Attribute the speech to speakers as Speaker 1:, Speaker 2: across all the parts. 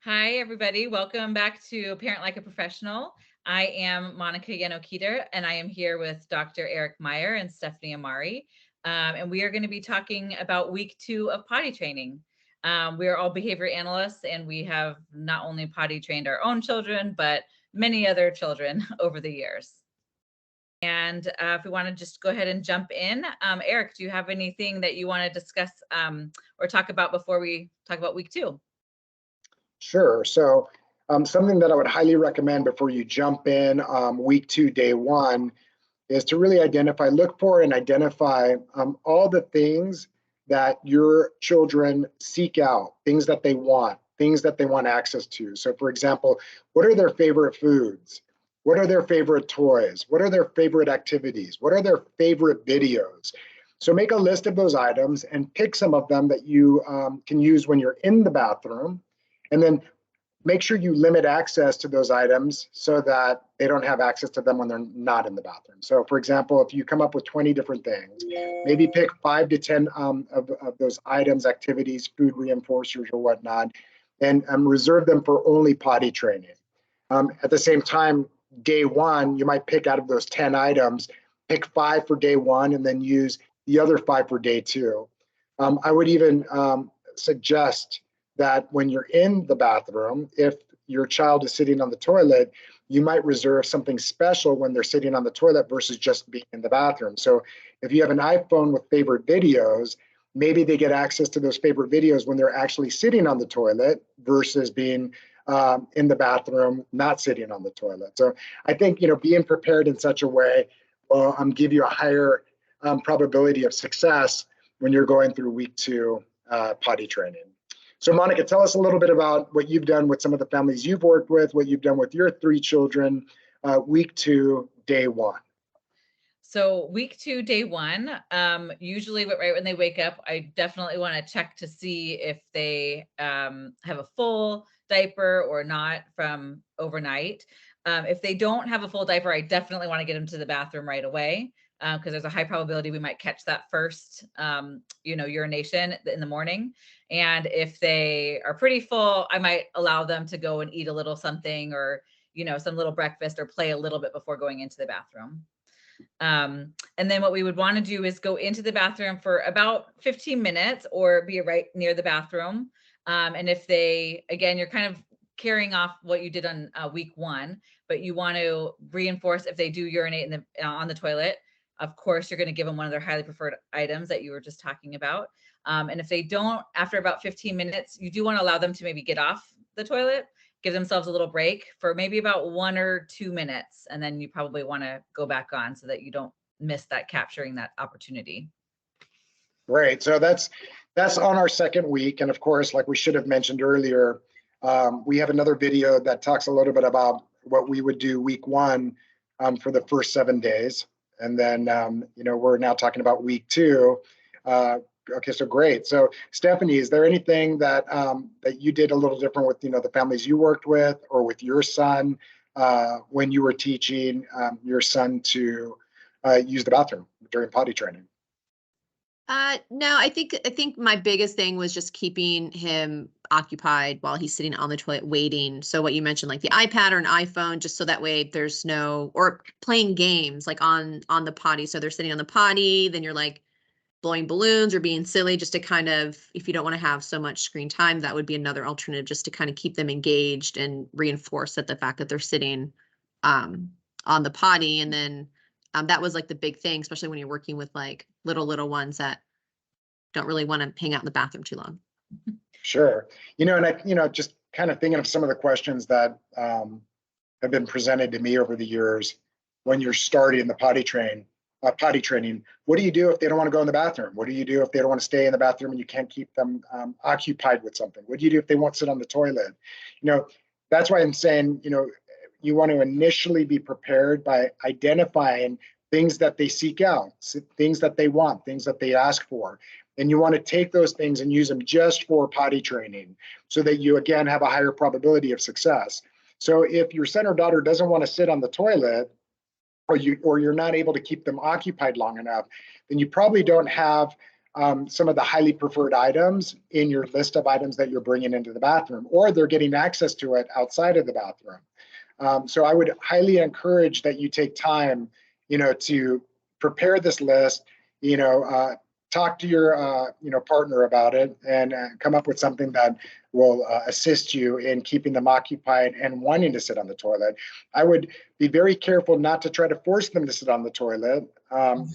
Speaker 1: Hi, everybody. Welcome back to Parent Like a Professional. I am Monica Yanokita, and I am here with Dr. Eric Meyer and Stephanie Amari. And we are going to be talking about week 2 of potty training. We are all behavior analysts, and we have not only potty trained our own children, but many other children over the years. And if we want to just go ahead and jump in, Eric, do you have anything that you want to discuss or talk about before we talk about week 2?
Speaker 2: Sure. So something that I would highly recommend before you jump in week 2, day 1, is to really look for and identify all the things that your children seek out, things that they want access to. So for example, what are their favorite foods? What are their favorite toys? What are their favorite activities? What are their favorite videos? So make a list of those items and pick some of them that you can use when you're in the bathroom. And then make sure you limit access to those items so that they don't have access to them when they're not in the bathroom. So for example, if you come up with 20 different things, maybe pick 5 to 10 of those items, activities, food reinforcers or whatnot, and reserve them for only potty training. At the same time, day 1, you might pick out of those 10 items, pick 5 for day 1 and then use the other 5 for day 2. I would even suggest that when you're in the bathroom, if your child is sitting on the toilet, you might reserve something special when they're sitting on the toilet versus just being in the bathroom. So if you have an iPhone with favorite videos, maybe they get access to those favorite videos when they're actually sitting on the toilet versus being in the bathroom, not sitting on the toilet. So I think, being prepared in such a way will give you a higher probability of success when you're going through week 2 potty training. So Monica, tell us a little bit about what you've done with some of the families you've worked with, what you've done with your 3 children, week 2, day 1.
Speaker 1: So week 2, day 1, usually right when they wake up, I definitely want to check to see if they have a full diaper or not from overnight. If they don't have a full diaper, I definitely want to get them to the bathroom right away because there's a high probability we might catch that first, urination in the morning. And if they are pretty full, I might allow them to go and eat a little something or, some little breakfast or play a little bit before going into the bathroom. And then what we would want to do is go into the bathroom for about 15 minutes or be right near the bathroom. And if again, you're kind of carrying off what you did on week 1, but you want to reinforce if they do urinate on the toilet. Of course, you're going to give them one of their highly preferred items that you were just talking about. And if they don't, after about 15 minutes, you do want to allow them to maybe get off the toilet, give themselves a little break for maybe about 1 or 2 minutes. And then you probably want to go back on so that you don't miss capturing that opportunity.
Speaker 2: Great. So that's on our second week. And of course, like we should have mentioned earlier, we have another video that talks a little bit about what we would do week 1 for the first 7 days. And then, we're now talking about week 2. Okay, so great. So Stephanie, is there anything that you did a little different with, the families you worked with or with your son when you were teaching your son to use the bathroom during potty training?
Speaker 3: No, I think my biggest thing was just keeping him occupied while he's sitting on the toilet waiting. So what you mentioned, like the iPad or an iPhone, just so that way there's or playing games like on the potty. So they're sitting on the potty, then you're like blowing balloons or being silly just to kind of, if you don't want to have so much screen time, that would be another alternative just to kind of keep them engaged and reinforce that the fact that they're sitting on the potty. And then that was like the big thing, especially when you're working with like little ones that don't really want to hang out in the bathroom too long.
Speaker 2: Sure. And I, just kind of thinking of some of the questions that have been presented to me over the years when you're starting the potty training. What do you do if they don't want to go in the bathroom? What do you do if they don't want to stay in the bathroom and you can't keep them occupied with something? What do you do if they won't sit on the toilet? That's why I'm saying, you want to initially be prepared by identifying things that they seek out, things that they want, things that they ask for. And you want to take those things and use them just for potty training so that you, again, have a higher probability of success. So if your son or daughter doesn't want to sit on the toilet, or you're not able to keep them occupied long enough, then you probably don't have some of the highly preferred items in your list of items that you're bringing into the bathroom, or they're getting access to it outside of the bathroom. So I would highly encourage that you take time, to prepare this list, talk to your, partner about it, and come up with something that will assist you in keeping them occupied and wanting to sit on the toilet. I would be very careful not to try to force them to sit on the toilet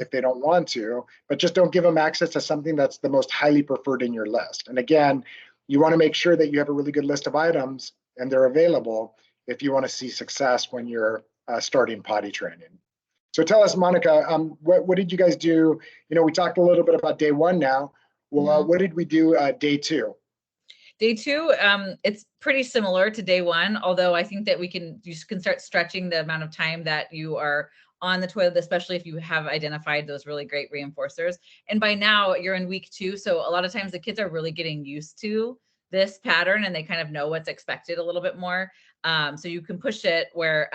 Speaker 2: if they don't want to, but just don't give them access to something that's the most highly preferred in your list. And again, you want to make sure that you have a really good list of items and they're available if you want to see success when you're starting potty training. So tell us, Monica, what did you guys do? We talked a little bit about day one now. Well, what did we do day two?
Speaker 1: Day two, it's pretty similar to day one, although I think that you can start stretching the amount of time that you are on the toilet, especially if you have identified those really great reinforcers. And by now you're in week 2. So a lot of times the kids are really getting used to this pattern and they kind of know what's expected a little bit more. So you can push it where,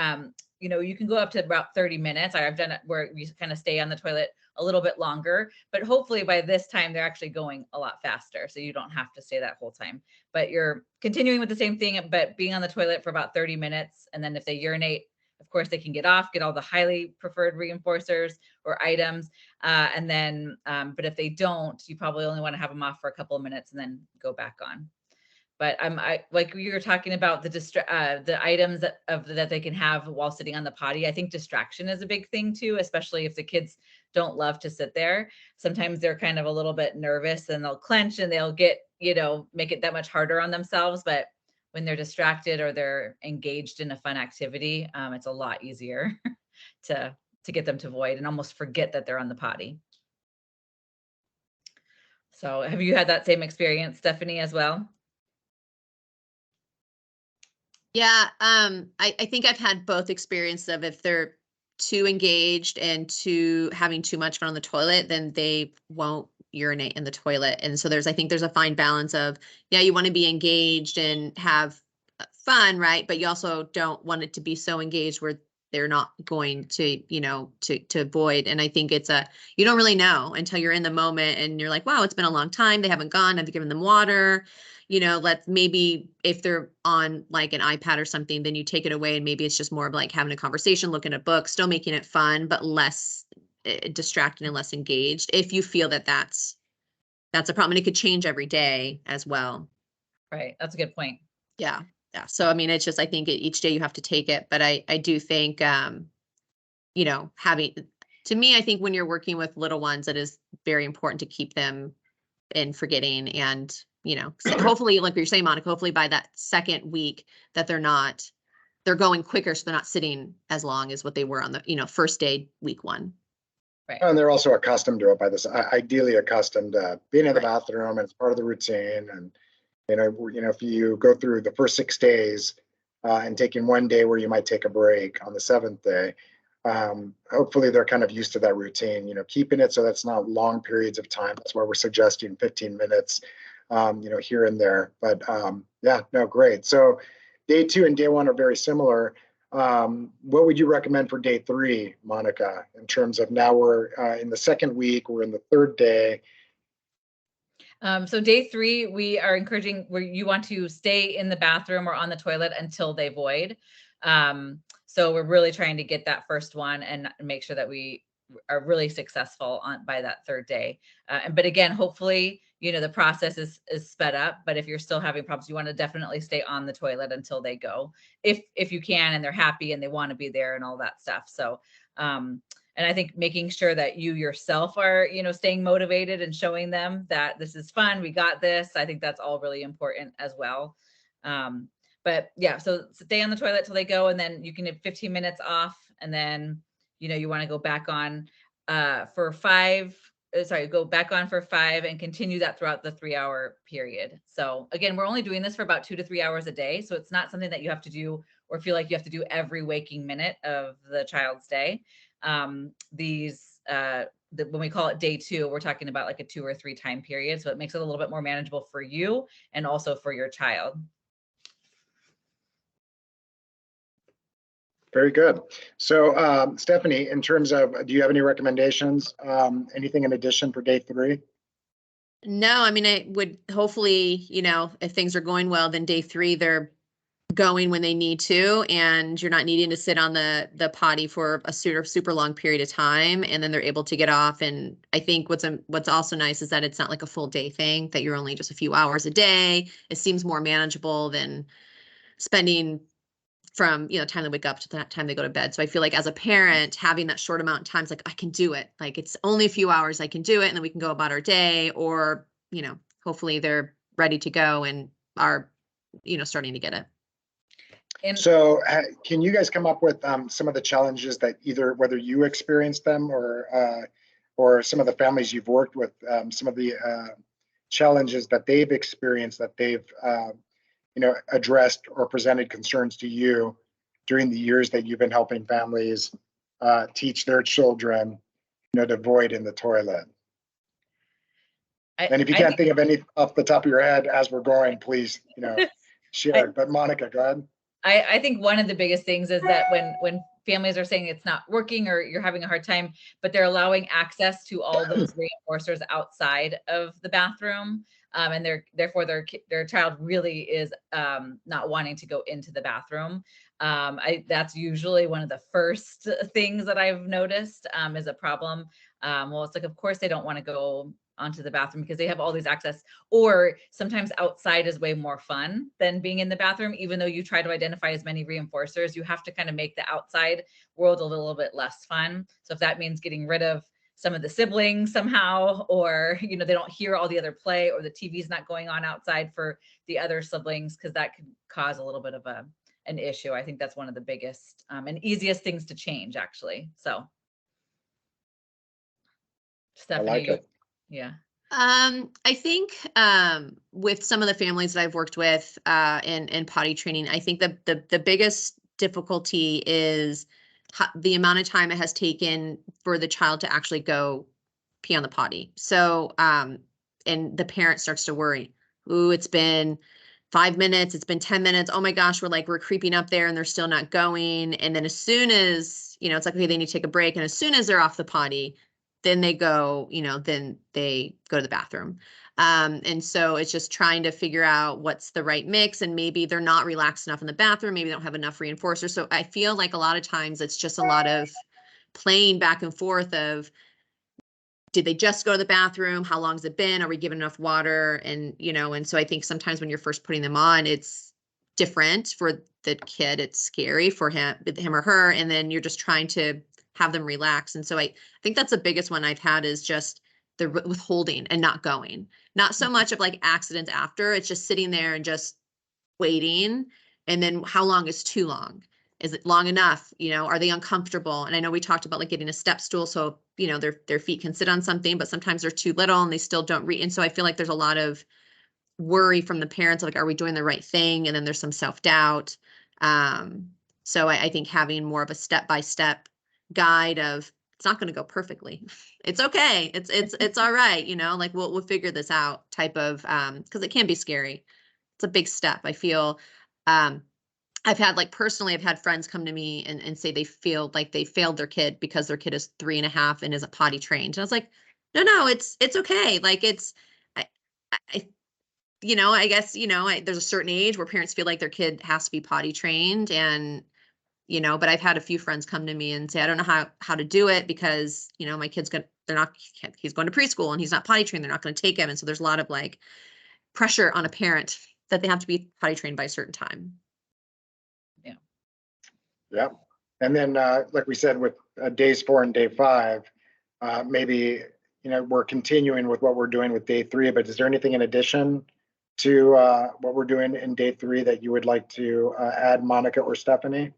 Speaker 1: you can go up to about 30 minutes. I've done it where you kind of stay on the toilet a little bit longer, but hopefully by this time they're actually going a lot faster. So you don't have to stay that whole time, but you're continuing with the same thing, but being on the toilet for about 30 minutes. And then if they urinate, of course they can get off, get all the highly preferred reinforcers or items. And then, but if they don't, you probably only want to have them off for a couple of minutes and then go back on. But like you were talking about the items that they can have while sitting on the potty. I think distraction is a big thing too, especially if the kids don't love to sit there. Sometimes they're kind of a little bit nervous and they'll clench and they'll get, make it that much harder on themselves. But when they're distracted or they're engaged in a fun activity, it's a lot easier to get them to void and almost forget that they're on the potty. So have you had that same experience, Stephanie, as well?
Speaker 3: Yeah, I think I've had both experiences of if they're too engaged and having too much fun on the toilet, then they won't urinate in the toilet. And so I think there's a fine balance of, yeah, you want to be engaged and have fun, right? But you also don't want it to be so engaged where they're not going to, to void. And I think you don't really know until you're in the moment and you're like, wow, it's been a long time. They haven't gone. I've given them water. Let's maybe if they're on like an iPad or something, then you take it away and maybe it's just more of like having a conversation, looking at books, still making it fun, but less distracting and less engaged. If you feel that that's a problem, and it could change every day as well.
Speaker 1: Right. That's a good point.
Speaker 3: Yeah. Yeah. So, I mean, it's just, I think each day you have to take it, but I do think, to me, I think when you're working with little ones, it is very important to keep them in forgetting and, hopefully, like you're saying, Monica, hopefully by that second week that they're going quicker. So they're not sitting as long as what they were on the, first day, week 1.
Speaker 2: Right. And they're also accustomed to it by this, ideally accustomed to being in the bathroom, and it's part of the routine. And, if you go through the first 6 days and taking one day where you might take a break on the 7th day, hopefully they're kind of used to that routine, keeping it so that's not long periods of time. That's why we're suggesting 15 minutes, here and there. But yeah, no, great. So day 2 and day 1 are very similar. What would you recommend for day 3, Monica, in terms of now we're in the 2nd week, we're in the 3rd day?
Speaker 1: So day 3, we are encouraging where you want to stay in the bathroom or on the toilet until they void. So we're really trying to get that first one and make sure that we are really successful by that 3rd day. But again, hopefully, the process is sped up, but if you're still having problems, you want to definitely stay on the toilet until they go, if you can, and they're happy and they want to be there and all that stuff. So, and I think making sure that you yourself are, staying motivated and showing them that this is fun, we got this. I think that's all really important as well. But yeah, so stay on the toilet till they go, and then you can have 15 minutes off, and then, you want to go back on for 5. Go back on for 5 and continue that throughout the 3-hour period. So again, we're only doing this for about 2 to 3 hours a day. So it's not something that you have to do or feel like you have to do every waking minute of the child's day. When we call it day 2, we're talking about like a 2 or 3 time period. So it makes it a little bit more manageable for you and also for your child.
Speaker 2: Very good. So Stephanie, in terms of, do you have any recommendations? Anything in addition for day 3?
Speaker 3: No, I mean, I would hopefully, if things are going well, then day 3, they're going when they need to, and you're not needing to sit on the potty for a super long period of time, and then they're able to get off. And I think what's also nice is that it's not like a full day thing, that you're only just a few hours a day. It seems more manageable than spending from time they wake up to the time they go to bed. So I feel like as a parent, having that short amount of time, it's like, I can do it. Like, it's only a few hours, I can do it, and then we can go about our day. Or hopefully they're ready to go and are starting to get it.
Speaker 1: And
Speaker 2: So can you guys come up with some of the challenges that either whether you experienced them or some of the families you've worked with, some of the challenges that they've experienced that they've addressed or presented concerns to you during the years that you've been helping families teach their children, to void in the toilet? And if you can't think of any off the top of your head as we're going, please, share. But Monica, go ahead.
Speaker 1: I think one of the biggest things is that when families are saying it's not working or you're having a hard time, but they're allowing access to all those reinforcers outside of the bathroom, and therefore their child really is not wanting to go into the bathroom. That's usually one of the first things that I've noticed is a problem. Well, it's like, of course they don't want to go onto the bathroom because they have all these access, or sometimes outside is way more fun than being in the bathroom. Even though you try to identify as many reinforcers, you have to kind of make the outside world a little bit less fun. So if that means getting rid of some of the siblings somehow, or they don't hear all the other play, or the TV's not going on outside for the other siblings, because that could cause a little bit of an issue. I think that's one of the biggest and easiest things to change, actually. So Stephanie,
Speaker 2: I like it.
Speaker 1: Yeah.
Speaker 3: I think with some of the families that I've worked with in potty training, I think the biggest difficulty is the amount of time it has taken for the child to actually go pee on the potty. So and the parent starts to worry. Ooh, it's been 5 minutes, it's been 10 minutes. Oh my gosh, we're creeping up there and they're still not going. And then as soon as, it's like, okay, they need to take a break. And as soon as they're off the potty, then they go, then they go to the bathroom. And so it's just trying to figure out what's the right mix, and maybe they're not relaxed enough in the bathroom. Maybe they don't have enough reinforcers. So I feel like a lot of times it's just a lot of playing back and forth of, did they just go to the bathroom? How long has it been? Are we giving enough water? And, and so I think sometimes when you're first putting them on, it's different for the kid. It's scary for him or her. And then you're just trying to have them relax. And so I think that's the biggest one I've had, is just the withholding and not going. Not so much of like accidents after, it's just sitting there and just waiting. And then how long is too long? Is it long enough? Are they uncomfortable? And I know we talked about like getting a step stool so, their feet can sit on something, but sometimes they're too little and they still don't read. And so I feel like there's a lot of worry from the parents, like, are we doing the right thing? And then there's some self-doubt. So I think having more of a step-by-step guide of, it's not going to go perfectly. It's okay. It's all right. Like we'll figure this out type of, because it can be scary. It's a big step. I feel, I've had I've had friends come to me and say they feel like they failed their kid because their kid is 3.5 and isn't potty trained. And I was like, no, it's okay. Like I, I guess, there's a certain age where parents feel like their kid has to be potty trained, and, but I've had a few friends come to me and say, I don't know how to do it because, my kid's he's going to preschool and he's not potty trained. They're not going to take him. And so there's a lot of pressure on a parent that they have to be potty trained by a certain time.
Speaker 2: Yeah. And then, like we said, with days 4 and day 5, maybe, we're continuing with what we're doing with day 3, but is there anything in addition to what we're doing in day 3 that you would like to add, Monica or Stephanie?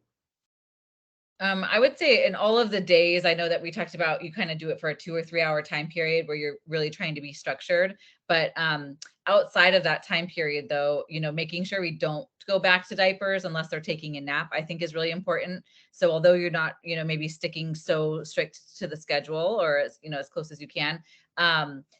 Speaker 1: I would say in all of the days, I know that we talked about, you kind of do it for a 2 or 3 hour time period where you're really trying to be structured. But outside of that time period, though, making sure we don't go back to diapers unless they're taking a nap, I think is really important. So although you're not, maybe sticking so strict to the schedule, or as close as you can,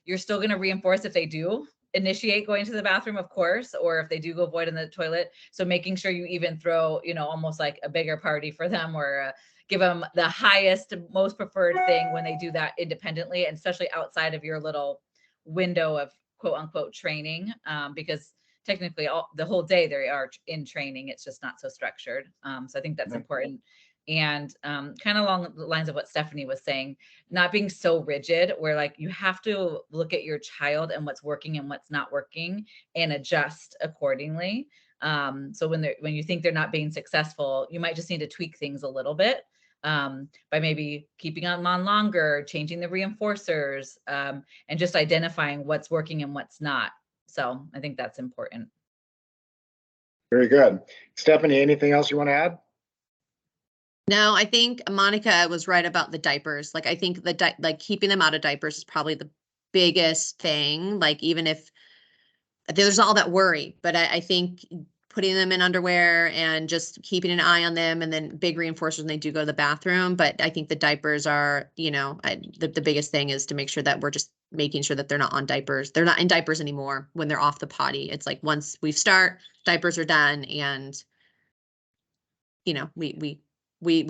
Speaker 1: you're still going to reinforce if they do initiate going to the bathroom, of course, or if they do go void in the toilet. So making sure you even throw, almost like a bigger party for them, or give them the highest, most preferred thing when they do that independently, and especially outside of your little window quote unquote training, because technically the whole day they are in training. It's just not so structured. So I think that's important. And kind of along the lines of what Stephanie was saying, not being so rigid where like you have to look at your child and what's working and what's not working and adjust accordingly. So when you think they're not being successful, you might just need to tweak things a little bit, by maybe keeping them on longer, changing the reinforcers, and just identifying what's working and what's not. So I think that's important.
Speaker 2: Very good. Stephanie, anything else you want to add?
Speaker 3: No, I think Monica was right about the diapers. Like, I think like keeping them out of diapers is probably the biggest thing. Like, even if there's all that worry, but I think putting them in underwear and just keeping an eye on them, and then big reinforcers when they do go to the bathroom. But I think the diapers are, the biggest thing is to make sure that we're just making sure that they're not on diapers. They're not in diapers anymore when they're off the potty. It's like once we start, diapers are done, and we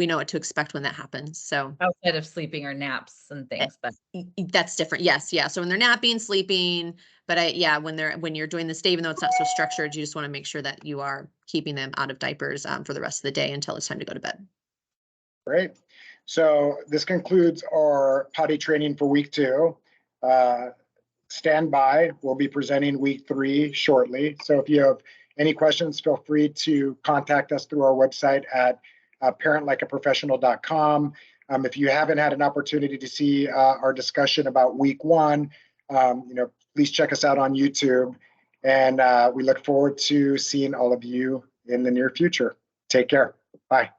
Speaker 3: know what to expect when that happens. So
Speaker 1: Outside of sleeping or naps and things, but
Speaker 3: that's different. Yes. Yeah. So when they're napping, sleeping, but when you're doing this day, even though it's not so structured, you just want to make sure that you are keeping them out of diapers for the rest of the day until it's time to go to bed.
Speaker 2: Great. So this concludes our potty training for week 2. Stand by. We'll be presenting week 3 shortly. So if you have any questions, feel free to contact us through our website at parentlikeaprofessional.com. If you haven't had an opportunity to see our discussion about week 1, please check us out on YouTube. And we look forward to seeing all of you in the near future. Take care. Bye.